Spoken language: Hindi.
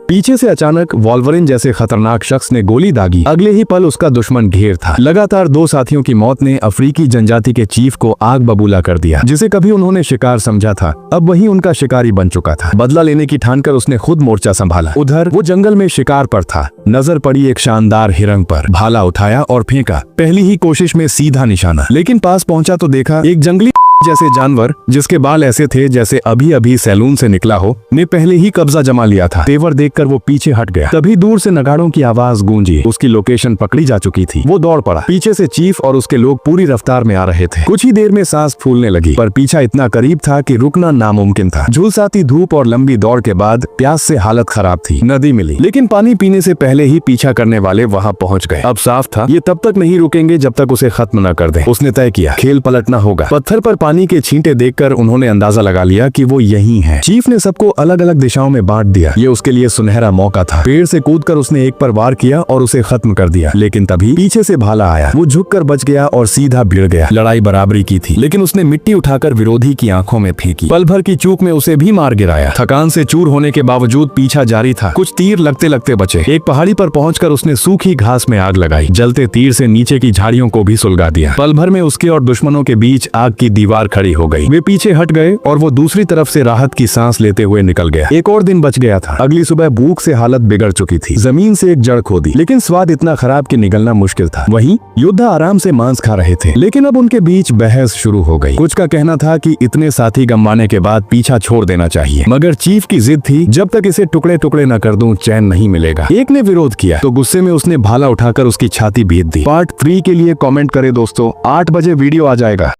पीछे से अचानक वॉल्वरिन जैसे खतरनाक शख्स ने गोली दागी। अगले ही पल उसका दुश्मन ढेर था। लगातार 2 साथियों की मौत ने अफ्रीकी जनजाति के चीफ को आग बबूला कर दिया। जिसे कभी उन्होंने शिकार समझा था, अब वही उनका शिकारी बन चुका था। बदला लेने की ठानकर उसने खुद मोर्चा संभाला। उधर वो जंगल में शिकार पर था। नजर पड़ी एक शानदार हिरन पर। भाला उठाया और फेंका। पहली ही कोशिश में सीधा निशाना, लेकिन पास पहुंचा तो देखा एक जंगली जैसे जानवर, जिसके बाल ऐसे थे जैसे अभी अभी सैलून से निकला हो, ने पहले ही कब्जा जमा लिया था। तेवर देखकर वो पीछे हट गया। तभी दूर से नगाड़ों की आवाज गूंजी। उसकी लोकेशन पकड़ी जा चुकी थी। वो दौड़ पड़ा। पीछे से चीफ और उसके लोग पूरी रफ्तार में आ रहे थे। कुछ ही देर में सांस फूलने लगी, पर पीछा इतना करीब था कि रुकना नामुमकिन था। झुलसाती धूप और लंबी दौड़ के बाद प्यास से हालत खराब थी। नदी मिली, लेकिन पानी पीने से पहले ही पीछा करने वाले वहाँ पहुँच गए। अब साफ था ये तब तक नहीं रुकेंगे जब तक उसे खत्म न कर दे। उसने तय किया खेल पलटना होगा। पत्थर पर पानी के छींटे देखकर उन्होंने अंदाजा लगा लिया कि वो यही है। चीफ ने सबको अलग अलग दिशाओं में बांट दिया। ये उसके लिए सुनहरा मौका था। पेड़ से कूदकर उसने एक पर वार किया और उसे खत्म कर दिया। लेकिन तभी पीछे से भाला आया। वो झुककर बच गया और सीधा भिड़ गया। लड़ाई बराबरी की थी, लेकिन उसने मिट्टी उठाकर विरोधी की आंखों में फेंकी। पल भर की चूक में उसे भी मार गिराया। थकान से चूर होने के बावजूद पीछा जारी था। कुछ तीर लगते लगते बचे। एक पहाड़ी पर पहुंचकर उसने सूखी घास में आग लगाई। जलते तीर से नीचे की झाड़ियों को भी सुलगा दिया। पल भर में उसके और दुश्मनों के बीच आग की दीवार खड़ी हो गई। वे पीछे हट गए और वो दूसरी तरफ से राहत की सांस लेते हुए निकल गया। एक और दिन बच गया था। अगली सुबह भूख से हालत बिगड़ चुकी थी। जमीन से एक जड़ खोदी, लेकिन स्वाद इतना खराब कि निगलना मुश्किल था। वहीं योद्धा आराम से मांस खा रहे थे, लेकिन अब उनके बीच बहस शुरू हो गई। कुछ का कहना था कि इतने साथी गंवाने के बाद पीछा छोड़ देना चाहिए, मगर चीफ की जिद थी जब तक इसे टुकड़े टुकड़े न कर दूं चैन नहीं मिलेगा। एक ने विरोध किया तो गुस्से में उसने भाला उठाकर उसकी छाती बीत दी। पार्ट 3 के लिए कमेंट करें दोस्तों। 8 बजे वीडियो आ जाएगा।